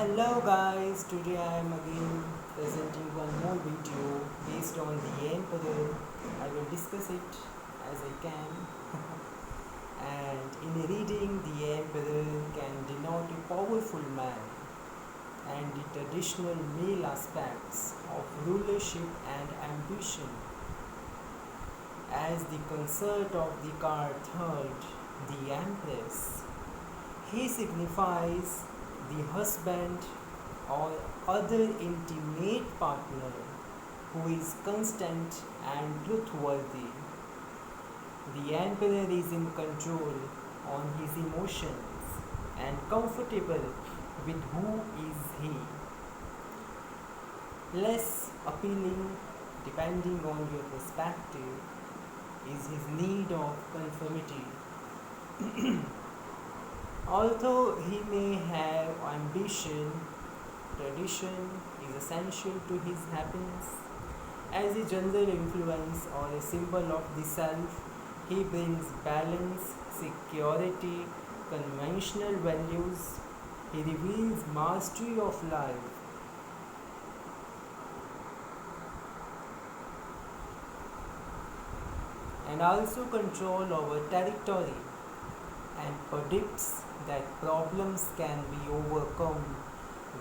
Hello guys, today I am again presenting one more video based on the Emperor. I will discuss it as I can. And in reading, the Emperor can denote a powerful man and the traditional male aspects of rulership and ambition. As the consort of the card third, the Empress, he signifies the husband or other intimate partner who is constant and truthworthy. The emperor is in control on his emotions and comfortable with who is he. Less appealing, depending on your perspective, is his need of conformity. Although he may have ambition, tradition is essential to his happiness. As a general influence or a symbol of the self, he brings balance, security, conventional values. He reveals mastery of life. And also control over territory, and predicts that problems can be overcome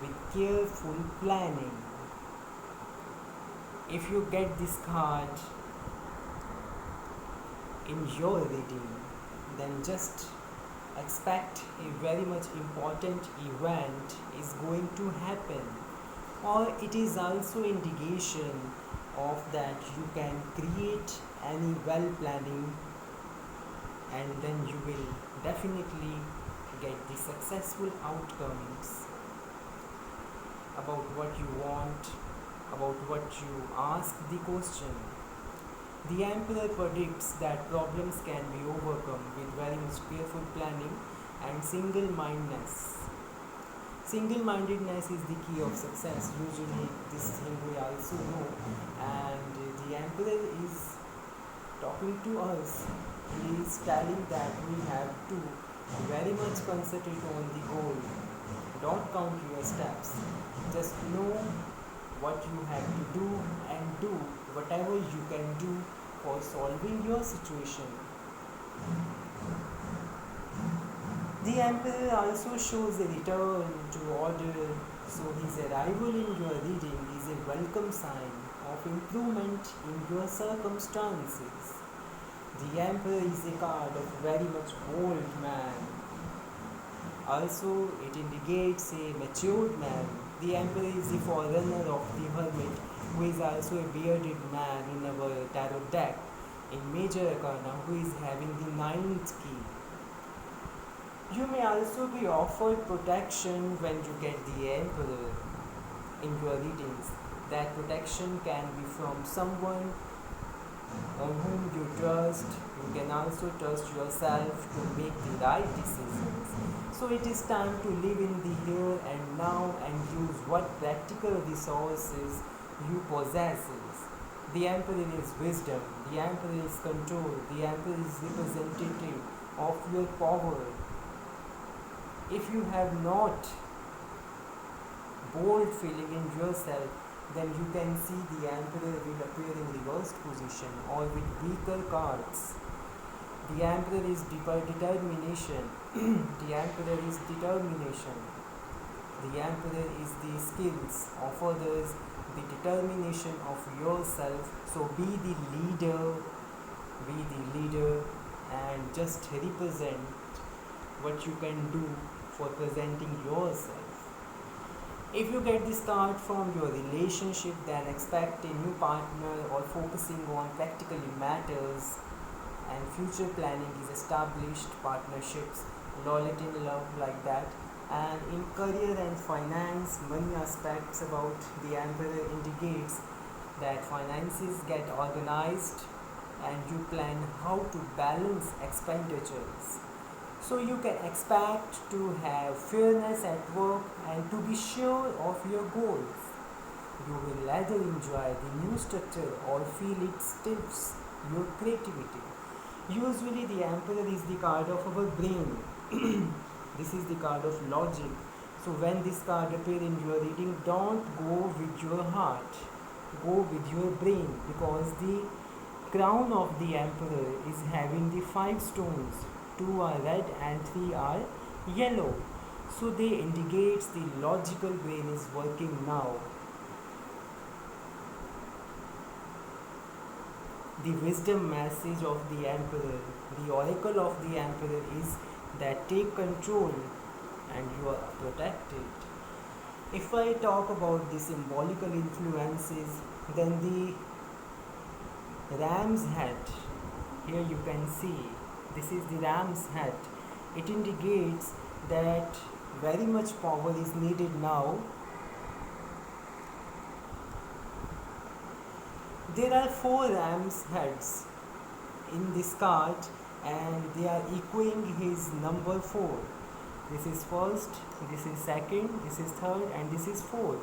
with careful planning. If you get this card in your reading, then just expect a very much important event is going to happen, or it is also indication of that you can create any well planning, and then you will definitely get the successful outcomes about what you want, about what you ask the question. The emperor predicts that problems can be overcome with very much careful planning and single-mindedness. Single-mindedness is the key of success. Usually this thing we also know, and the emperor is talking to us. He is telling that we have to very much concentrate on the goal. Don't count your steps. Just know what you have to do and do whatever you can do for solving your situation. The emperor also shows a return to order, so his arrival in your reading is a welcome sign of improvement in your circumstances. The emperor is a card of very much bold man. Also, it indicates a matured man. The emperor is the forerunner of the hermit, who is also a bearded man in our tarot deck in major arcana, who is having the ninth key. You may also be offered protection when you get the emperor in your readings. That protection can be from someone on whom you trust. You can also trust yourself to make the right decisions. So it is time to live in the here and now and use what practical resources you possess. The emperor is wisdom, the emperor is control, the emperor is representative of your power. If you have not bold feeling in yourself, then you can see the emperor will appear in reversed position or with weaker cards. The emperor is determination. The emperor is determination. The emperor is the skills of others, the determination of yourself. So be the leader, and just represent what you can do for presenting yourself. If you get this card from your relationship, then expect a new partner or focusing on practically matters, and future planning is established, partnerships, loyalty in love, like that. And in career and finance, money aspects about the emperor indicates that finances get organized and you plan how to balance expenditures. So you can expect to have fairness at work and to be sure of your goals. You will either enjoy the new structure or feel it stifles your creativity. Usually the emperor is the card of our brain. This is the card of logic. So when this card appears in your reading, don't go with your heart, go with your brain, because the crown of the emperor is having the five stones. Two are red and three are yellow. So they indicates the logical brain is working now. The wisdom message of the emperor, the oracle of the emperor is that take control and you are protected. If I talk about the symbolical influences, then the ram's head, here you can see, this is the ram's head. It indicates that very much power is needed now. There are four ram's heads in this card and they are echoing his number 4. This is first, this is second, this is third, and this is fourth.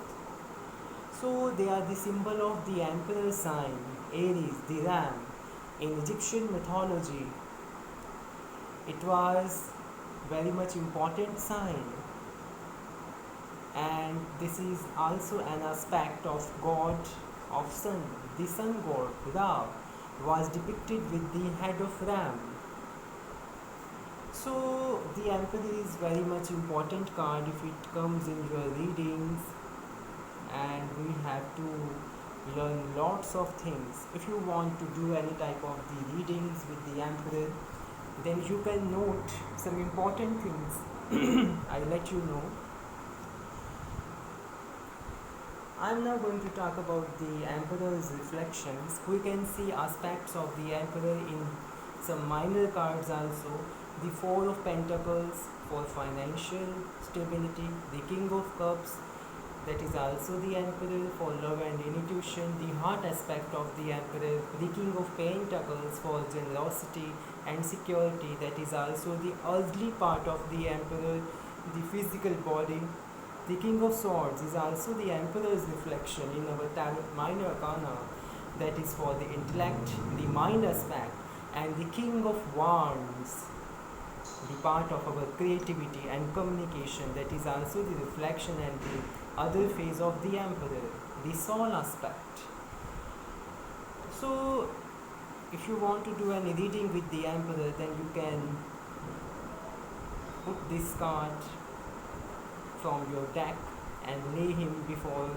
So they are the symbol of the emperor sign, Aries, the ram. In Egyptian mythology, it was very much important sign, and this is also an aspect of god of sun. The sun god Ra was depicted with the head of ram. So the emperor is very much important card if it comes in your readings, and we have to learn lots of things. If you want to do any type of the readings with the emperor, then you can note some important things. I'll let you know. I'm now going to talk about the emperor's reflections. We can see aspects of the emperor in some minor cards also. The Four of Pentacles for financial stability, the King of Cups, that is also the emperor for love and intuition, the heart aspect of the emperor, the King of Pentacles for generosity and security, that is also the earthly part of the emperor, the physical body. The King of Swords is also the emperor's reflection in our tarot minor arcana, that is for the intellect, the mind aspect, and the King of Wands, the part of our creativity and communication, that is also the reflection and the other phase of the emperor, the soul aspect. So if you want to do any reading with the emperor, then you can put this card from your deck and lay him before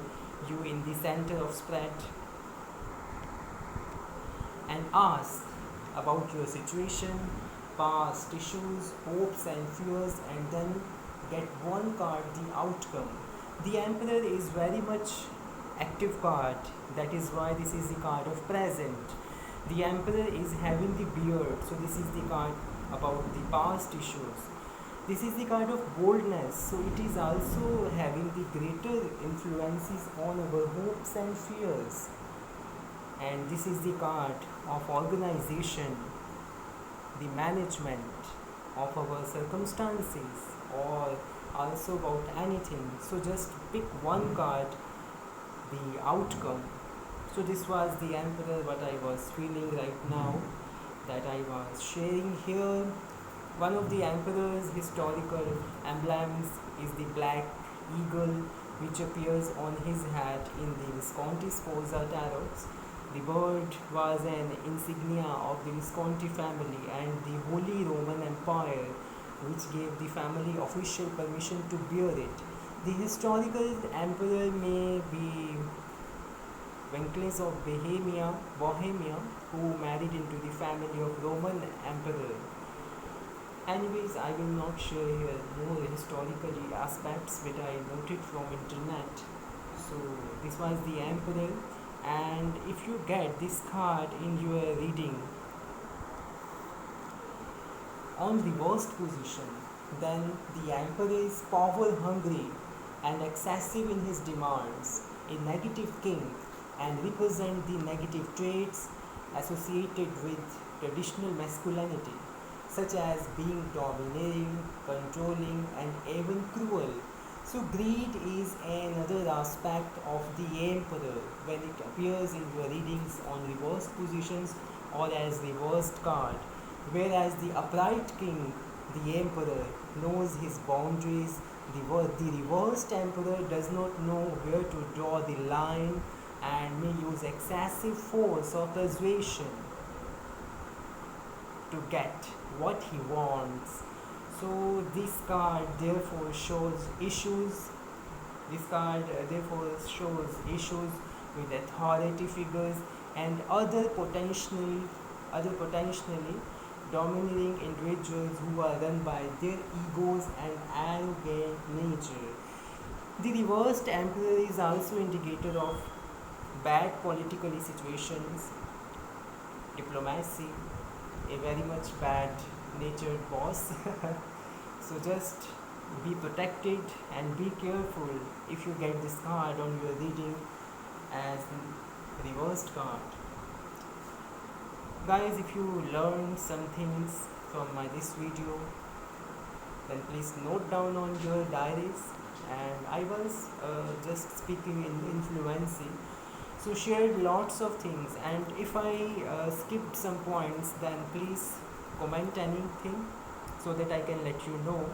you in the center of spread and ask about your situation, past issues, hopes and fears, and then get one card, the outcome. The emperor is very much active card, that is why this is the card of present. The emperor is having the beard, so this is the card about the past issues. This is the card of boldness, so it is also having the greater influences on our hopes and fears. And this is the card of organization, the management of our circumstances, or also about anything. So just pick one card, the outcome. So this was the emperor, what I was feeling right now, that I was sharing here. One of the emperor's historical emblems is the black eagle, which appears on his hat in the Visconti Sforza tarots. The bird was an insignia of the Visconti family and the Holy Roman Empire, which gave the family official permission to bear it. The historical emperor may be Vincles of Bohemia, who married into the family of Roman emperor. Anyways, I will not share here more historically aspects which I noted from internet. So this was the emperor, and if you get this card in your reading on reversed position, then the emperor is power hungry and excessive in his demands, a negative king, and represent the negative traits associated with traditional masculinity, such as being domineering, controlling, and even cruel. So greed is another aspect of the emperor when it appears in your readings on reversed positions or as reversed card, whereas the upright king, the emperor, knows his boundaries, The reversed emperor does not know where to draw the line and may use excessive force or persuasion to get what he wants. So this card therefore shows issues. This card therefore shows issues with authority figures and other potentially dominating individuals who are run by their egos and arrogant nature. The reversed emperor is also indicator of bad political situations, diplomacy, a very much bad natured boss. So just be protected and be careful if you get this card on your reading as reversed card. Guys, if you learned some things from this video, then please note down on your diaries. And I was just speaking in fluency, so shared lots of things, and if I skipped some points, then please comment anything so that I can let you know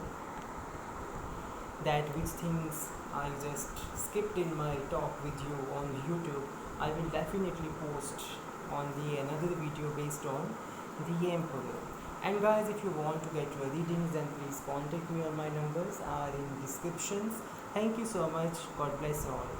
that which things I just skipped in my talk with you on YouTube. I will definitely post on the another video based on the emperor. And guys, if you want to get your readings, then please contact me on my numbers are in descriptions. Thank you so much. God bless all.